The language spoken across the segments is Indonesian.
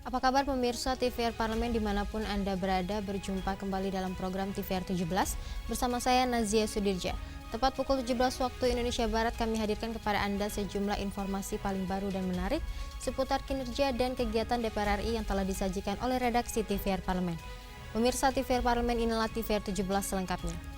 Apa kabar pemirsa TVR Parlemen dimanapun Anda berada, berjumpa kembali dalam program TVR 17 bersama saya Nazia Sudirja. Tepat pukul 17 waktu Indonesia Barat kami hadirkan kepada Anda sejumlah informasi paling baru dan menarik seputar kinerja dan kegiatan DPR RI yang telah disajikan oleh redaksi TVR Parlemen. Pemirsa TVR Parlemen, inilah TVR 17 selengkapnya.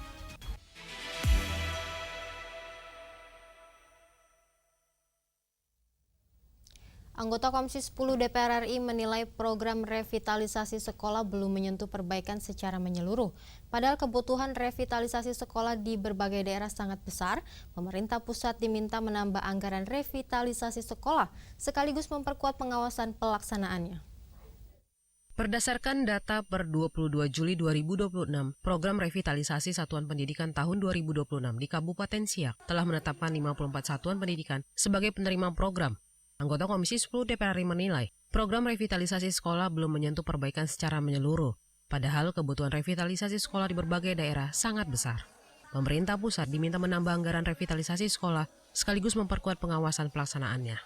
Anggota Komisi 10 DPR RI menilai program revitalisasi sekolah belum menyentuh perbaikan secara menyeluruh. Padahal kebutuhan revitalisasi sekolah di berbagai daerah sangat besar, pemerintah pusat diminta menambah anggaran revitalisasi sekolah, sekaligus memperkuat pengawasan pelaksanaannya. Berdasarkan data per 22 Juli 2026, program revitalisasi satuan pendidikan tahun 2026 di Kabupaten Siak telah menetapkan 54 satuan pendidikan sebagai penerima program. Anggota Komisi 10 DPR RI menilai, program revitalisasi sekolah belum menyentuh perbaikan secara menyeluruh, padahal kebutuhan revitalisasi sekolah di berbagai daerah sangat besar. Pemerintah pusat diminta menambah anggaran revitalisasi sekolah, sekaligus memperkuat pengawasan pelaksanaannya.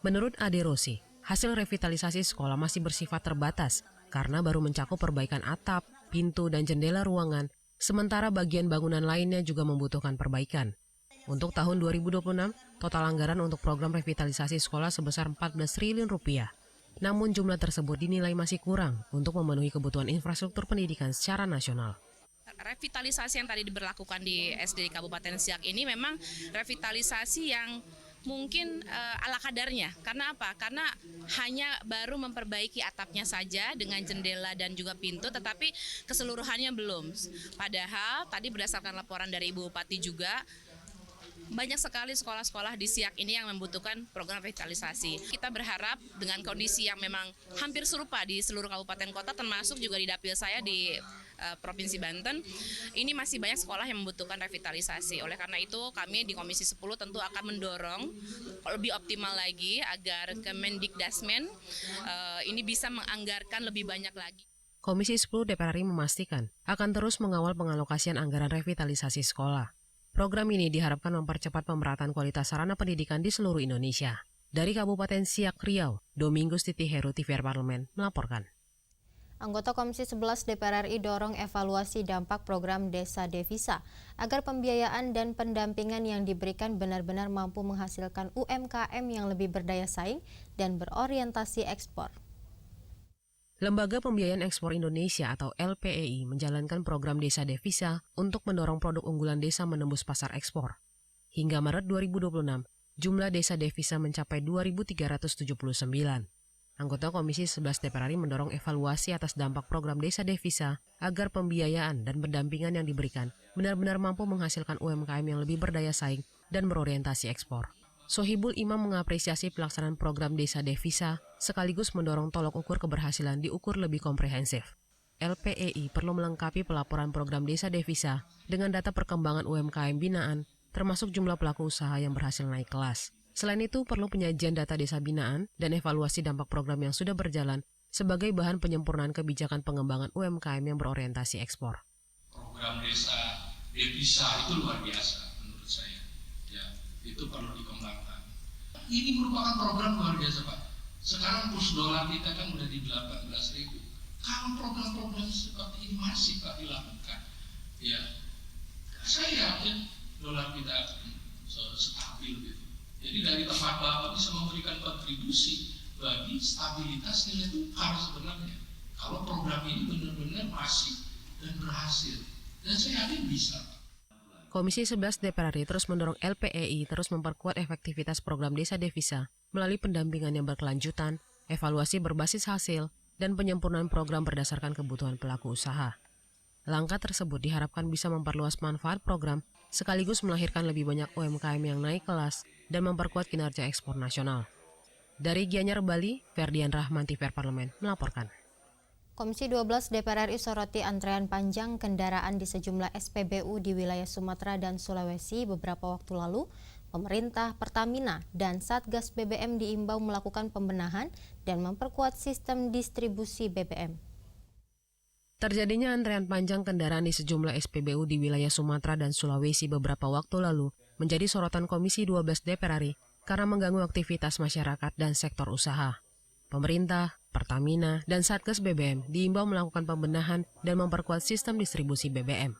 Menurut Ade Rosi, hasil revitalisasi sekolah masih bersifat terbatas, karena baru mencakup perbaikan atap, pintu, dan jendela ruangan, sementara bagian bangunan lainnya juga membutuhkan perbaikan. Untuk tahun 2026, total anggaran untuk program revitalisasi sekolah sebesar 14 triliun rupiah. Namun jumlah tersebut dinilai masih kurang untuk memenuhi kebutuhan infrastruktur pendidikan secara nasional. Revitalisasi yang tadi diberlakukan di SD Kabupaten Siak ini memang revitalisasi yang mungkin ala kadarnya. Karena apa? Karena hanya baru memperbaiki atapnya saja dengan jendela dan juga pintu, tetapi keseluruhannya belum. Padahal tadi berdasarkan laporan dari Ibu Bupati juga, banyak sekali sekolah-sekolah di Siak ini yang membutuhkan program revitalisasi. Kita berharap dengan kondisi yang memang hampir serupa di seluruh kabupaten kota, termasuk juga di dapil saya di Provinsi Banten, ini masih banyak sekolah yang membutuhkan revitalisasi. Oleh karena itu, kami di Komisi 10 tentu akan mendorong lebih optimal lagi agar Kemendikdasmen ini bisa menganggarkan lebih banyak lagi. Komisi 10 DPR RI memastikan akan terus mengawal pengalokasian anggaran revitalisasi sekolah. Program ini diharapkan mempercepat pemerataan kualitas sarana pendidikan di seluruh Indonesia. Dari Kabupaten Siak, Riau, Domingus Titi Heru, TVR Parlemen, melaporkan. Anggota Komisi 11 DPR RI dorong evaluasi dampak program Desa Devisa agar pembiayaan dan pendampingan yang diberikan benar-benar mampu menghasilkan UMKM yang lebih berdaya saing dan berorientasi ekspor. Lembaga Pembiayaan Ekspor Indonesia atau LPEI menjalankan program Desa Devisa untuk mendorong produk unggulan desa menembus pasar ekspor. Hingga Maret 2026, jumlah desa devisa mencapai 2.379. Anggota Komisi 11 DPR RI mendorong evaluasi atas dampak program Desa Devisa agar pembiayaan dan pendampingan yang diberikan benar-benar mampu menghasilkan UMKM yang lebih berdaya saing dan berorientasi ekspor. Sohibul Imam mengapresiasi pelaksanaan program Desa Devisa sekaligus mendorong tolok ukur keberhasilan diukur lebih komprehensif. LPEI perlu melengkapi pelaporan program Desa Devisa dengan data perkembangan UMKM binaan, termasuk jumlah pelaku usaha yang berhasil naik kelas. Selain itu, perlu penyajian data desa binaan dan evaluasi dampak program yang sudah berjalan sebagai bahan penyempurnaan kebijakan pengembangan UMKM yang berorientasi ekspor. Program Desa Devisa itu luar biasa menurut saya. Ya, itu perlu dikembangkan. Ini merupakan program luar biasa, Pak. Sekarang kurs dolar kita kan udah di 18.000. Kalau program-program seperti ini masih Pak dilakukan, ya, saya yakin dolar kita akan stabil gitu. Jadi dari tempat Bapak bisa memberikan kontribusi bagi stabilitas nilai tukar sebenarnya. Kalau program ini benar-benar masif dan berhasil, dan saya yakin bisa. Komisi 11 DPR RI terus mendorong LPEI terus memperkuat efektivitas program Desa Devisa melalui pendampingan yang berkelanjutan, evaluasi berbasis hasil, dan penyempurnaan program berdasarkan kebutuhan pelaku usaha. Langkah tersebut diharapkan bisa memperluas manfaat program sekaligus melahirkan lebih banyak UMKM yang naik kelas dan memperkuat kinerja ekspor nasional. Dari Gianyar, Bali, Ferdian Rahman, TVR Parlemen, melaporkan. Komisi 12 DPR RI soroti antrean panjang kendaraan di sejumlah SPBU di wilayah Sumatera dan Sulawesi beberapa waktu lalu. Pemerintah, Pertamina, dan Satgas BBM diimbau melakukan pembenahan dan memperkuat sistem distribusi BBM. Terjadinya antrean panjang kendaraan di sejumlah SPBU di wilayah Sumatera dan Sulawesi beberapa waktu lalu menjadi sorotan Komisi 12 DPR RI karena mengganggu aktivitas masyarakat dan sektor usaha. Pemerintah, Pertamina, dan Satgas BBM diimbau melakukan pembenahan dan memperkuat sistem distribusi BBM.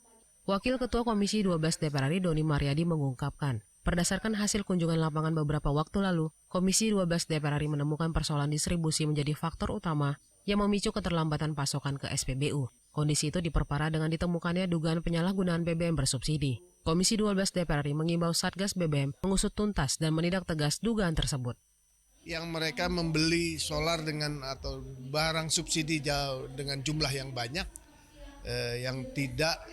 Wakil Ketua Komisi 12 DPR RI Doni Mariadi mengungkapkan, berdasarkan hasil kunjungan lapangan beberapa waktu lalu, Komisi 12 DPR RI menemukan persoalan distribusi menjadi faktor utama yang memicu keterlambatan pasokan ke SPBU. Kondisi itu diperparah dengan ditemukannya dugaan penyalahgunaan BBM bersubsidi. Komisi 12 DPR RI mengimbau Satgas BBM mengusut tuntas dan menindak tegas dugaan tersebut. Yang mereka membeli solar atau barang subsidi jauh dengan jumlah yang banyak, yang tidak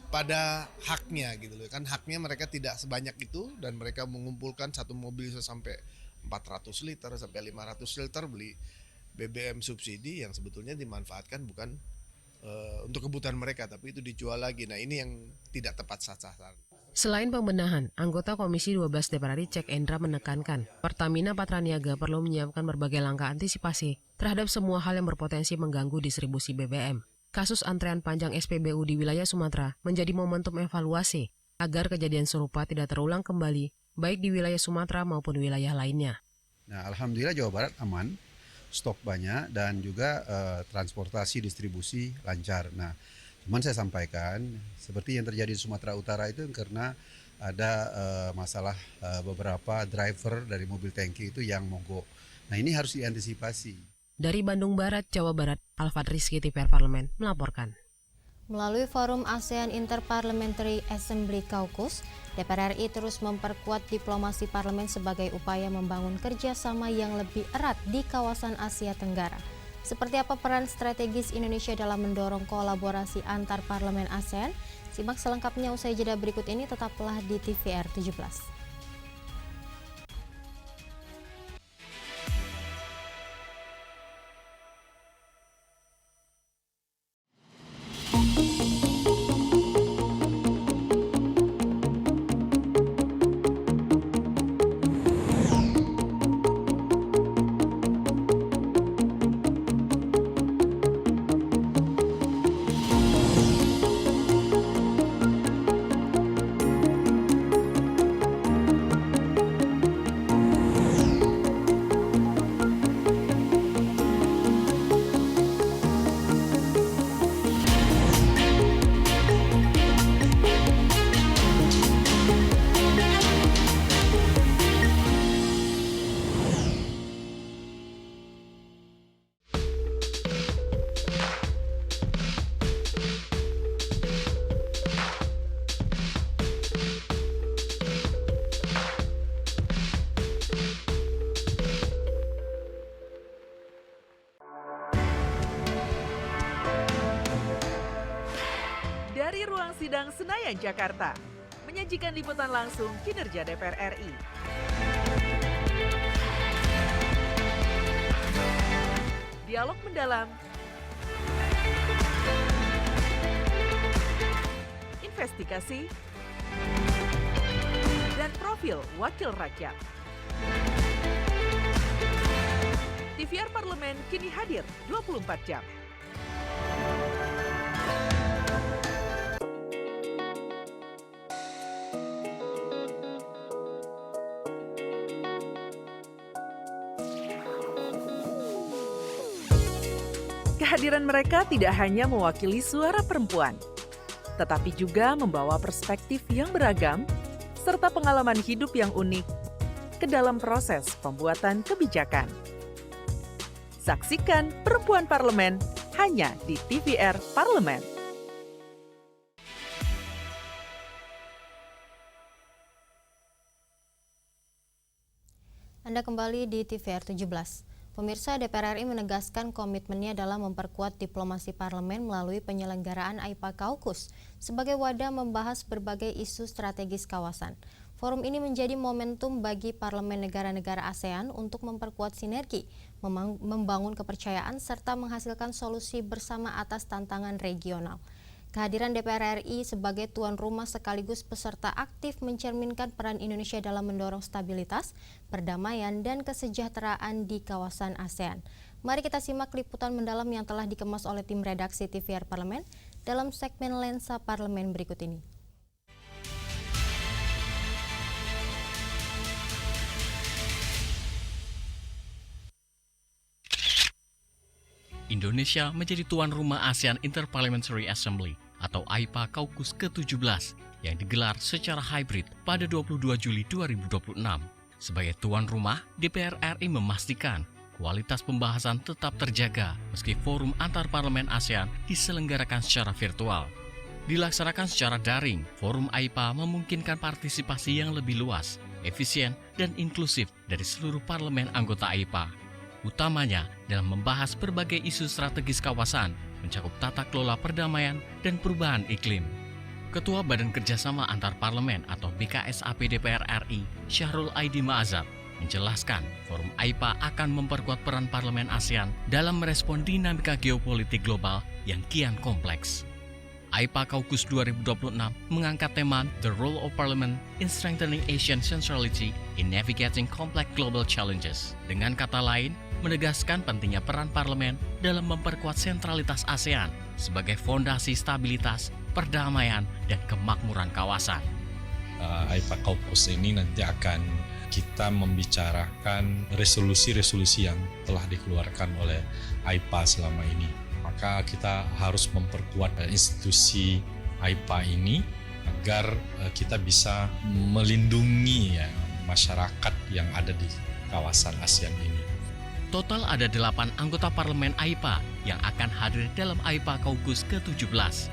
pada haknya gitu loh. Kan haknya mereka tidak sebanyak itu dan mereka mengumpulkan satu mobil bisa sampai 400 liter sampai 500 liter beli BBM subsidi yang sebetulnya dimanfaatkan bukan untuk kebutuhan mereka, tapi itu dijual lagi. Nah, ini yang tidak tepat sasaran. Selain pembenahan, anggota Komisi 12 DPR RI Cek Endra menekankan, Pertamina Patraniaga perlu menyiapkan berbagai langkah antisipasi terhadap semua hal yang berpotensi mengganggu distribusi BBM. Kasus antrean panjang SPBU di wilayah Sumatera menjadi momentum evaluasi agar kejadian serupa tidak terulang kembali, baik di wilayah Sumatera maupun wilayah lainnya. Nah, alhamdulillah Jawa Barat aman, stok banyak dan juga transportasi distribusi lancar. Nah, cuman saya sampaikan seperti yang terjadi di Sumatera Utara itu karena ada masalah beberapa driver dari mobil tangki itu yang mogok. Nah, ini harus diantisipasi. Dari Bandung Barat, Jawa Barat, Alfad Rizky TVR Parlemen melaporkan. Melalui forum ASEAN Interparliamentary Assembly Caucus, DPR RI terus memperkuat diplomasi parlemen sebagai upaya membangun kerjasama yang lebih erat di kawasan Asia Tenggara. Seperti apa peran strategis Indonesia dalam mendorong kolaborasi antar parlemen ASEAN? Simak selengkapnya usai jeda berikut ini, tetaplah di TVR 17. Dari ruang sidang Senayan, Jakarta, menyajikan liputan langsung kinerja DPR RI. Dialog mendalam, investigasi, dan profil wakil rakyat. TVR Parlemen kini hadir 24 jam. Kehadiran mereka tidak hanya mewakili suara perempuan, tetapi juga membawa perspektif yang beragam serta pengalaman hidup yang unik ke dalam proses pembuatan kebijakan. Saksikan Perempuan Parlemen hanya di TVR Parlemen. Anda kembali di TVR 17. Pemirsa, DPR RI menegaskan komitmennya dalam memperkuat diplomasi parlemen melalui penyelenggaraan AIPA Caucus sebagai wadah membahas berbagai isu strategis kawasan. Forum ini menjadi momentum bagi parlemen negara-negara ASEAN untuk memperkuat sinergi, membangun kepercayaan, serta menghasilkan solusi bersama atas tantangan regional. Kehadiran DPR RI sebagai tuan rumah sekaligus peserta aktif mencerminkan peran Indonesia dalam mendorong stabilitas, perdamaian, dan kesejahteraan di kawasan ASEAN. Mari kita simak liputan mendalam yang telah dikemas oleh tim redaksi TVR Parlemen dalam segmen Lensa Parlemen berikut ini. Indonesia menjadi tuan rumah ASEAN Interparliamentary Assembly atau AIPA Kaukus ke-17 yang digelar secara hybrid pada 22 Juli 2026. Sebagai tuan rumah, DPR RI memastikan kualitas pembahasan tetap terjaga meski forum antar parlemen ASEAN diselenggarakan secara virtual. Dilaksanakan secara daring, forum AIPA memungkinkan partisipasi yang lebih luas, efisien, dan inklusif dari seluruh parlemen anggota AIPA. Utamanya dalam membahas berbagai isu strategis kawasan, mencakup tata kelola perdamaian dan perubahan iklim. Ketua Badan Kerjasama Antar Parlemen atau BKSAP DPR RI, Syahrul Aidi Ma'azab, menjelaskan forum AIPA akan memperkuat peran parlemen ASEAN dalam merespon dinamika geopolitik global yang kian kompleks. AIPA Kaukus 2026 mengangkat tema The Role of Parliament in Strengthening Asian Centrality in Navigating Complex Global Challenges. Dengan kata lain, menegaskan pentingnya peran parlemen dalam memperkuat sentralitas ASEAN sebagai fondasi stabilitas, perdamaian, dan kemakmuran kawasan. AIPA Kaukus ini nanti akan kita membicarakan resolusi-resolusi yang telah dikeluarkan oleh AIPA selama ini. Maka kita harus memperkuat institusi AIPA ini agar kita bisa melindungi masyarakat yang ada di kawasan ASEAN ini. Total ada 8 anggota parlemen AIPA yang akan hadir dalam AIPA Kaukus ke-17.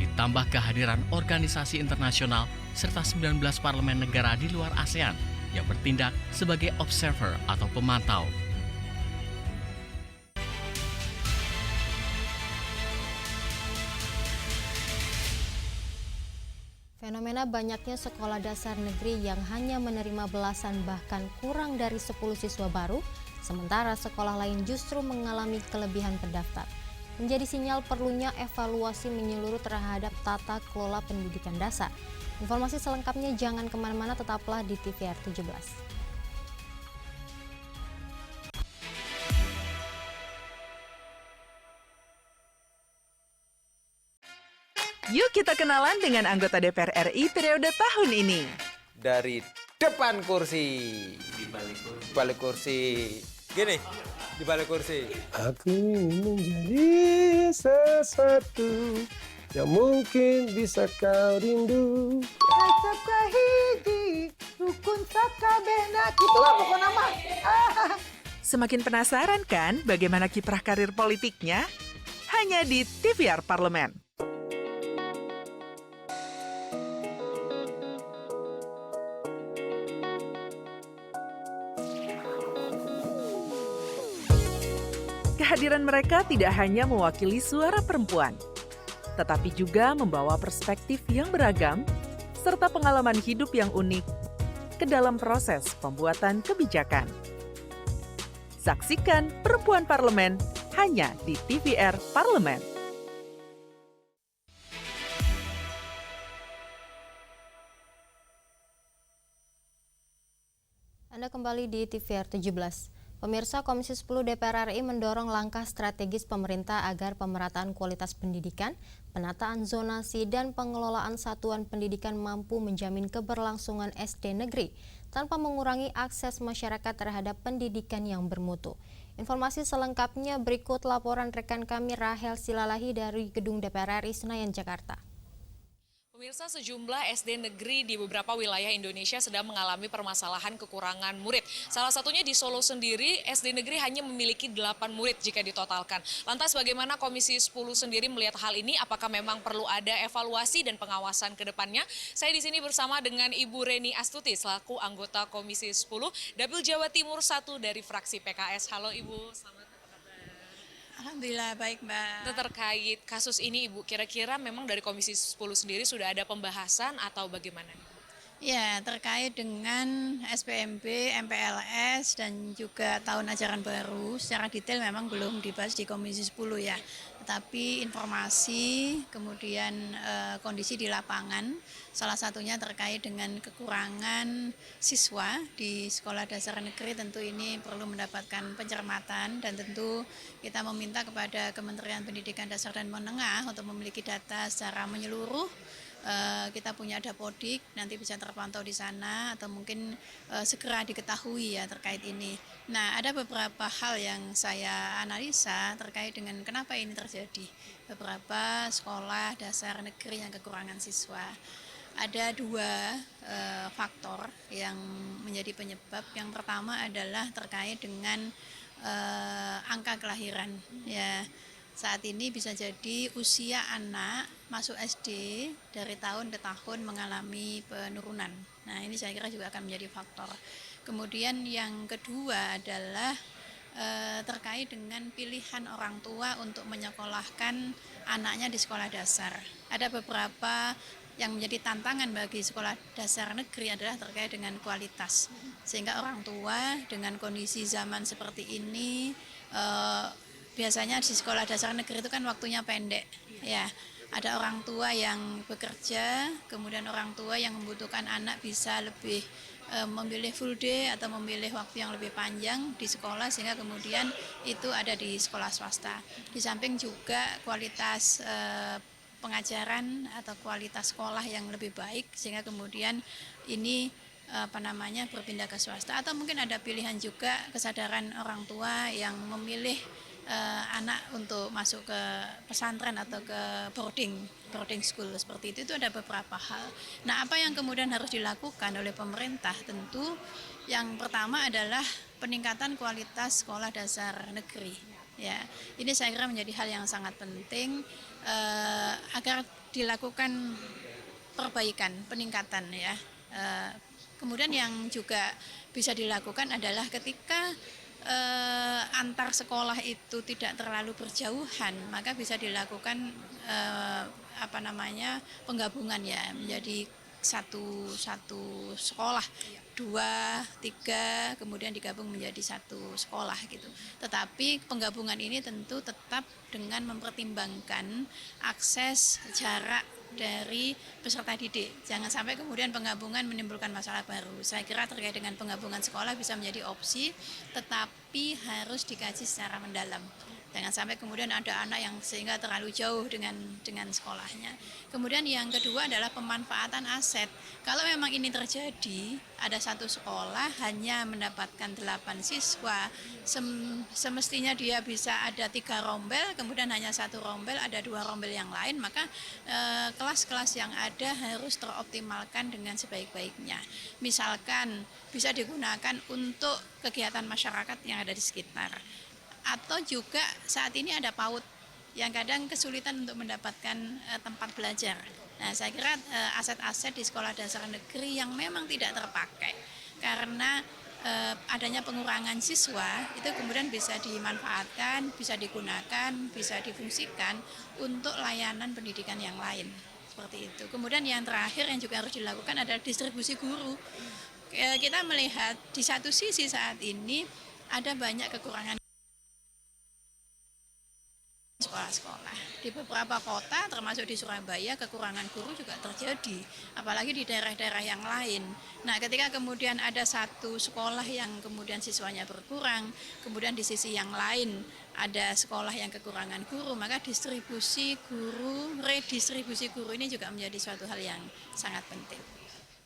Ditambah kehadiran organisasi internasional serta 19 parlemen negara di luar ASEAN yang bertindak sebagai observer atau pemantau. Fenomena banyaknya sekolah dasar negeri yang hanya menerima belasan bahkan kurang dari 10 siswa baru, sementara sekolah lain justru mengalami kelebihan pendaftar, menjadi sinyal perlunya evaluasi menyeluruh terhadap tata kelola pendidikan dasar. Informasi selengkapnya jangan kemana-mana, tetaplah di TVR 17. Yuk kita kenalan dengan anggota DPR RI periode tahun ini. Dari depan kursi, di balik kursi. Gini, di balik kursi. Aku ingin menjadi sesuatu yang mungkin bisa kau rindu. Acap kahiji, rukun sakabehna. Gitulah pokok nama. Semakin penasaran kan bagaimana kiprah karir politiknya? Hanya di TVR Parlemen. Kehadiran mereka tidak hanya mewakili suara perempuan, tetapi juga membawa perspektif yang beragam serta pengalaman hidup yang unik ke dalam proses pembuatan kebijakan. Saksikan Perempuan Parlemen hanya di TVR Parlemen. Anda kembali di TVR 17. Pemirsa, Komisi 10 DPR RI mendorong langkah strategis pemerintah agar pemerataan kualitas pendidikan, penataan zonasi, dan pengelolaan satuan pendidikan mampu menjamin keberlangsungan SD negeri tanpa mengurangi akses masyarakat terhadap pendidikan yang bermutu. Informasi selengkapnya berikut laporan rekan kami Rahel Silalahi dari Gedung DPR RI Senayan, Jakarta. Pemirsa, sejumlah SD negeri di beberapa wilayah Indonesia sedang mengalami permasalahan kekurangan murid. Salah satunya di Solo sendiri, SD negeri hanya memiliki 8 murid jika ditotalkan. Lantas bagaimana Komisi 10 sendiri melihat hal ini? Apakah memang perlu ada evaluasi dan pengawasan ke depannya? Saya di sini bersama dengan Ibu Reni Astuti selaku anggota Komisi 10 Dapil Jawa Timur 1 dari fraksi PKS. Halo Ibu, selamat. Alhamdulillah baik Mbak. Terkait kasus ini Ibu, kira-kira memang dari Komisi 10 sendiri sudah ada pembahasan atau bagaimana? Ya, terkait dengan SPMB, MPLS dan juga tahun ajaran baru secara detail memang belum dibahas di Komisi 10 ya. Tetapi informasi kemudian kondisi di lapangan salah satunya terkait dengan kekurangan siswa di sekolah dasar negeri, tentu ini perlu mendapatkan pencermatan dan tentu kita meminta kepada Kementerian Pendidikan Dasar dan Menengah untuk memiliki data secara menyeluruh kita punya Dapodik, nanti bisa terpantau di sana atau mungkin segera diketahui ya terkait ini. Nah, ada beberapa hal yang saya analisa terkait dengan kenapa ini terjadi. Beberapa sekolah dasar negeri yang kekurangan siswa. Ada dua faktor yang menjadi penyebab. Yang pertama adalah terkait dengan angka kelahiran. Ya, saat ini bisa jadi usia anak masuk SD dari tahun ke tahun mengalami penurunan. Nah, ini saya kira juga akan menjadi faktor. Kemudian yang kedua adalah terkait dengan pilihan orang tua untuk menyekolahkan anaknya di sekolah dasar. Ada beberapa yang menjadi tantangan bagi sekolah dasar negeri adalah terkait dengan kualitas. Sehingga orang tua dengan kondisi zaman seperti ini biasanya di sekolah dasar negeri itu kan waktunya pendek, ya. Ada orang tua yang bekerja, kemudian orang tua yang membutuhkan anak bisa lebih memilih full day atau memilih waktu yang lebih panjang di sekolah sehingga kemudian itu ada di sekolah swasta. Di samping juga kualitas pengajaran atau kualitas sekolah yang lebih baik sehingga kemudian ini berpindah ke swasta atau mungkin ada pilihan juga kesadaran orang tua yang memilih anak untuk masuk ke pesantren atau ke boarding school seperti itu ada beberapa hal. Nah, apa yang kemudian harus dilakukan oleh pemerintah tentu yang pertama adalah peningkatan kualitas sekolah dasar negeri. Ya, ini saya kira menjadi hal yang sangat penting agar dilakukan perbaikan, peningkatan ya. Kemudian yang juga bisa dilakukan adalah ketika antar sekolah itu tidak terlalu berjauhan, maka bisa dilakukan penggabungan ya menjadi satu sekolah, 2, 3, kemudian digabung menjadi satu sekolah gitu. Tetapi penggabungan ini tentu tetap dengan mempertimbangkan akses jarak dari peserta didik. Jangan sampai kemudian penggabungan menimbulkan masalah baru. Saya kira terkait dengan penggabungan sekolah bisa menjadi opsi, tetapi harus dikaji secara mendalam. Jangan sampai kemudian ada anak yang sehingga terlalu jauh dengan sekolahnya. Kemudian yang kedua adalah pemanfaatan aset. Kalau memang ini terjadi, ada satu sekolah hanya mendapatkan 8 siswa, semestinya dia bisa ada 3 rombel, kemudian hanya 1 rombel, ada 2 rombel yang lain, maka kelas-kelas yang ada harus teroptimalkan dengan sebaik-baiknya. Misalkan bisa digunakan untuk kegiatan masyarakat yang ada di sekitar. Atau juga saat ini ada PAUD yang kadang kesulitan untuk mendapatkan tempat belajar. Nah, saya kira aset-aset di sekolah dasar negeri yang memang tidak terpakai karena adanya pengurangan siswa itu kemudian bisa dimanfaatkan, bisa digunakan, bisa difungsikan untuk layanan pendidikan yang lain. Seperti itu. Kemudian yang terakhir yang juga harus dilakukan adalah distribusi guru. Kita melihat di satu sisi saat ini ada banyak kekurangan sekolah-sekolah. Di beberapa kota termasuk di Surabaya kekurangan guru juga terjadi, apalagi di daerah-daerah yang lain. Nah, ketika kemudian ada satu sekolah yang kemudian siswanya berkurang, kemudian di sisi yang lain ada sekolah yang kekurangan guru, maka redistribusi guru ini juga menjadi suatu hal yang sangat penting.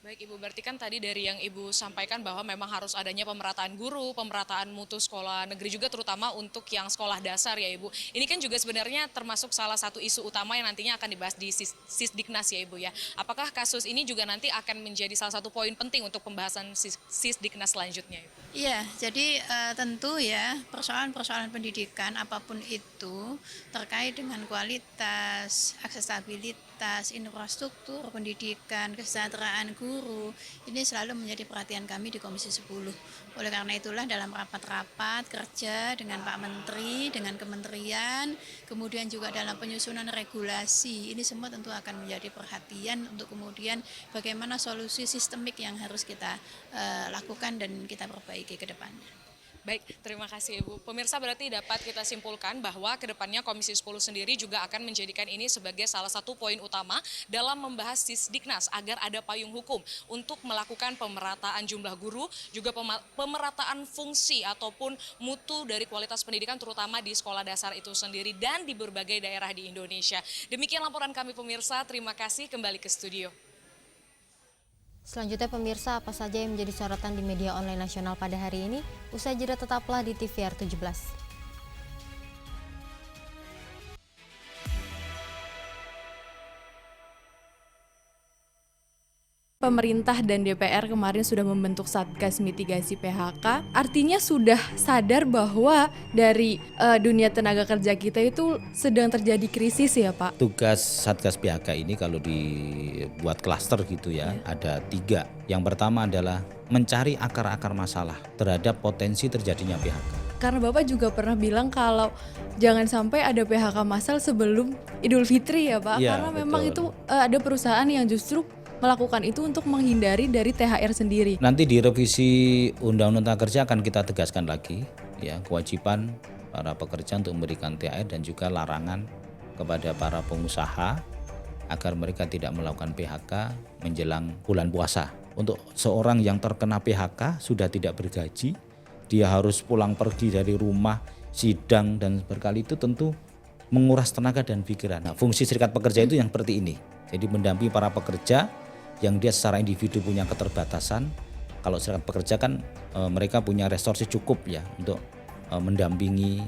Baik Ibu, berarti kan tadi dari yang Ibu sampaikan bahwa memang harus adanya pemerataan guru, pemerataan mutu sekolah negeri juga terutama untuk yang sekolah dasar ya Ibu. Ini kan juga sebenarnya termasuk salah satu isu utama yang nantinya akan dibahas di Sisdiknas ya Ibu ya. Apakah kasus ini juga nanti akan menjadi salah satu poin penting untuk pembahasan Sisdiknas selanjutnya Ibu? Iya, jadi tentu ya persoalan-persoalan pendidikan apapun itu terkait dengan kualitas, aksesibilitas, infrastruktur pendidikan, kesejahteraan guru, ini selalu menjadi perhatian kami di Komisi 10. Oleh karena itulah dalam rapat-rapat kerja dengan Pak Menteri, dengan kementerian, kemudian juga dalam penyusunan regulasi, ini semua tentu akan menjadi perhatian untuk kemudian bagaimana solusi sistemik yang harus kita lakukan dan kita perbaiki ke depannya. Baik, terima kasih Ibu. Pemirsa, berarti dapat kita simpulkan bahwa kedepannya Komisi 10 sendiri juga akan menjadikan ini sebagai salah satu poin utama dalam membahas Sisdiknas agar ada payung hukum untuk melakukan pemerataan jumlah guru, juga pemerataan fungsi ataupun mutu dari kualitas pendidikan terutama di sekolah dasar itu sendiri dan di berbagai daerah di Indonesia. Demikian laporan kami pemirsa, terima kasih, kembali ke studio. Selanjutnya pemirsa, apa saja yang menjadi sorotan di media online nasional pada hari ini? Usai jeda tetaplah di TVR 17. Pemerintah dan DPR kemarin sudah membentuk Satgas Mitigasi PHK, artinya sudah sadar bahwa dari dunia tenaga kerja kita itu sedang terjadi krisis ya Pak? Tugas Satgas PHK ini kalau dibuat klaster gitu ya, ada 3. Yang pertama adalah mencari akar-akar masalah terhadap potensi terjadinya PHK. Karena Bapak juga pernah bilang kalau jangan sampai ada PHK massal sebelum Idul Fitri ya Pak, Ya, karena memang betul. itu ada perusahaan yang justru melakukan itu untuk menghindari dari THR sendiri. Nanti di revisi Undang-Undang Tenaga Kerja akan kita tegaskan lagi ya, kewajiban para pekerja untuk memberikan THR dan juga larangan kepada para pengusaha agar mereka tidak melakukan PHK menjelang bulan puasa. Untuk seorang yang terkena PHK sudah tidak bergaji, dia harus pulang pergi dari rumah, sidang dan berkali itu tentu menguras tenaga dan pikiran. Nah, fungsi serikat pekerja itu yang seperti ini. Jadi mendampingi para pekerja yang dia secara individu punya keterbatasan. Kalau serikat pekerja kan mereka punya resource cukup ya untuk mendampingi,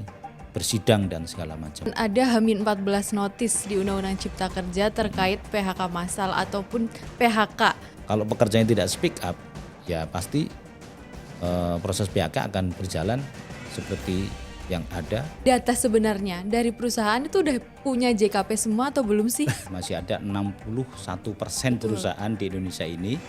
bersidang dan segala macam. Ada H-14 notis di Undang-Undang Cipta Kerja terkait PHK massal ataupun PHK. Kalau pekerjanya tidak speak up, ya pasti proses PHK akan berjalan seperti yang ada. Data sebenarnya dari perusahaan itu udah punya JKP semua atau belum sih? Masih ada 61% perusahaan di Indonesia ini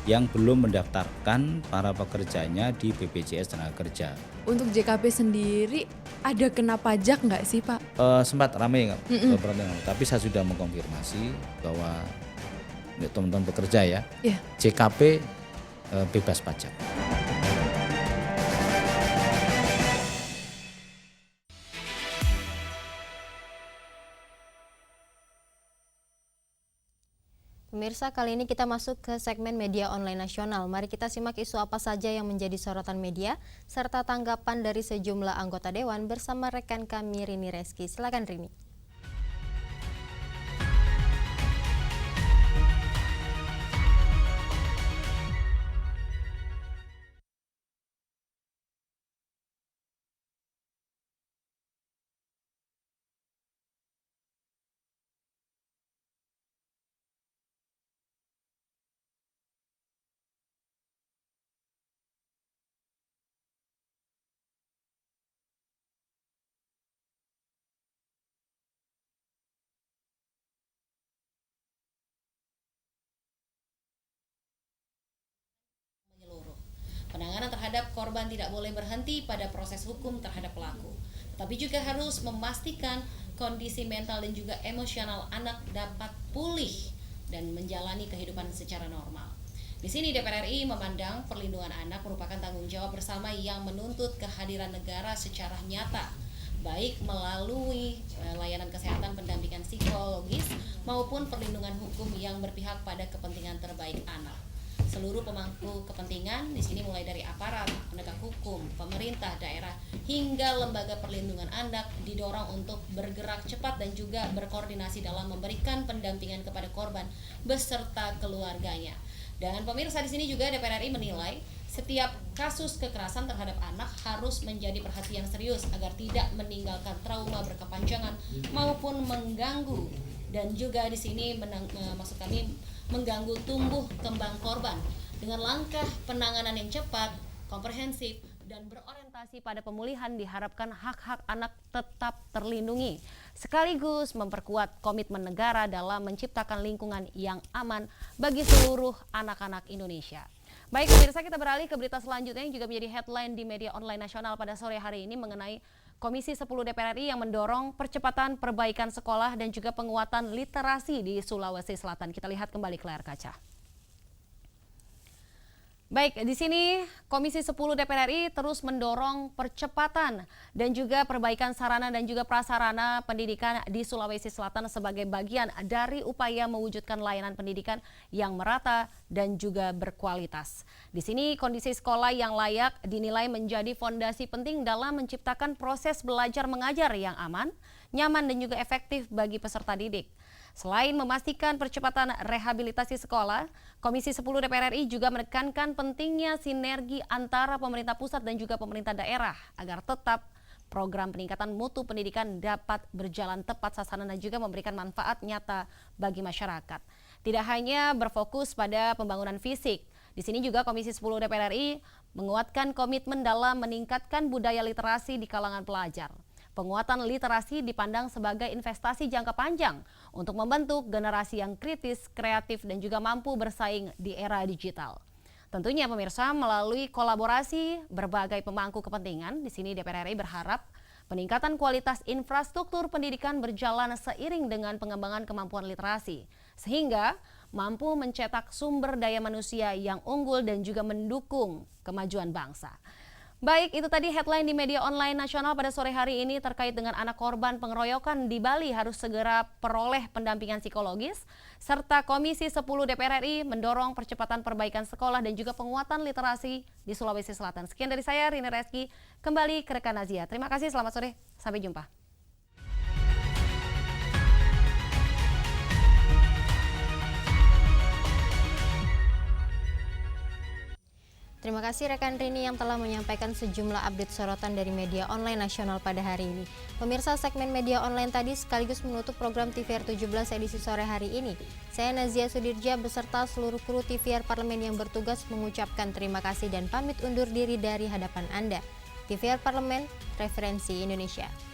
yang belum mendaftarkan para pekerjanya di BPJS Tenaga Kerja. Untuk JKP sendiri ada kena pajak nggak sih Pak? Sempat ramai beberapa tahun, tapi saya sudah mengkonfirmasi bahwa untuk teman-teman pekerja ya, JKP bebas pajak. Pemirsa, kali ini kita masuk ke segmen media online nasional. Mari kita simak isu apa saja yang menjadi sorotan media, serta tanggapan dari sejumlah anggota Dewan bersama rekan kami Rini Reski. Silakan Rini. Penanganan terhadap korban tidak boleh berhenti pada proses hukum terhadap pelaku, tapi juga harus memastikan kondisi mental dan juga emosional anak dapat pulih dan menjalani kehidupan secara normal. Di sini DPR RI memandang perlindungan anak merupakan tanggung jawab bersama yang menuntut kehadiran negara secara nyata, baik melalui layanan kesehatan pendampingan psikologis maupun perlindungan hukum yang berpihak pada kepentingan terbaik anak. Seluruh pemangku kepentingan di sini mulai dari aparat, penegak hukum, pemerintah daerah hingga lembaga perlindungan anak didorong untuk bergerak cepat dan juga berkoordinasi dalam memberikan pendampingan kepada korban beserta keluarganya. Dan pemirsa, di sini juga DPR RI menilai setiap kasus kekerasan terhadap anak harus menjadi perhatian serius agar tidak meninggalkan trauma berkepanjangan maupun mengganggu, dan juga di sini maksud kami mengganggu tumbuh kembang korban. Dengan langkah penanganan yang cepat, komprehensif, dan berorientasi pada pemulihan diharapkan hak-hak anak tetap terlindungi, sekaligus memperkuat komitmen negara dalam menciptakan lingkungan yang aman bagi seluruh anak-anak Indonesia. Baik pemirsa, kita beralih ke berita selanjutnya yang juga menjadi headline di media online nasional pada sore hari ini mengenai Komisi 10 DPR RI yang mendorong percepatan perbaikan sekolah dan juga penguatan literasi di Sulawesi Selatan. Kita lihat kembali ke layar kaca. Baik, di sini Komisi 10 DPR RI terus mendorong percepatan dan juga perbaikan sarana dan juga prasarana pendidikan di Sulawesi Selatan sebagai bagian dari upaya mewujudkan layanan pendidikan yang merata dan juga berkualitas. Di sini kondisi sekolah yang layak dinilai menjadi fondasi penting dalam menciptakan proses belajar mengajar yang aman, nyaman dan juga efektif bagi peserta didik. Selain memastikan percepatan rehabilitasi sekolah, Komisi 10 DPR RI juga menekankan pentingnya sinergi antara pemerintah pusat dan juga pemerintah daerah agar tetap program peningkatan mutu pendidikan dapat berjalan tepat sasaran dan juga memberikan manfaat nyata bagi masyarakat. Tidak hanya berfokus pada pembangunan fisik, di sini juga Komisi 10 DPR RI menguatkan komitmen dalam meningkatkan budaya literasi di kalangan pelajar. Penguatan literasi dipandang sebagai investasi jangka panjang untuk membentuk generasi yang kritis, kreatif, dan juga mampu bersaing di era digital. Tentunya pemirsa, melalui kolaborasi berbagai pemangku kepentingan, di sini DPR RI berharap peningkatan kualitas infrastruktur pendidikan berjalan seiring dengan pengembangan kemampuan literasi, sehingga mampu mencetak sumber daya manusia yang unggul dan juga mendukung kemajuan bangsa. Baik, itu tadi headline di media online nasional pada sore hari ini terkait dengan anak korban pengeroyokan di Bali harus segera peroleh pendampingan psikologis, serta Komisi 10 DPR RI mendorong percepatan perbaikan sekolah dan juga penguatan literasi di Sulawesi Selatan. Sekian dari saya, Rini Reski, kembali ke rekan Nazia. Terima kasih, selamat sore, sampai jumpa. Terima kasih rekan Rini yang telah menyampaikan sejumlah update sorotan dari media online nasional pada hari ini. Pemirsa, segmen media online tadi sekaligus menutup program TVR 17 edisi sore hari ini. Saya Nazia Sudirja beserta seluruh kru TVR Parlemen yang bertugas mengucapkan terima kasih dan pamit undur diri dari hadapan Anda. TVR Parlemen, referensi Indonesia.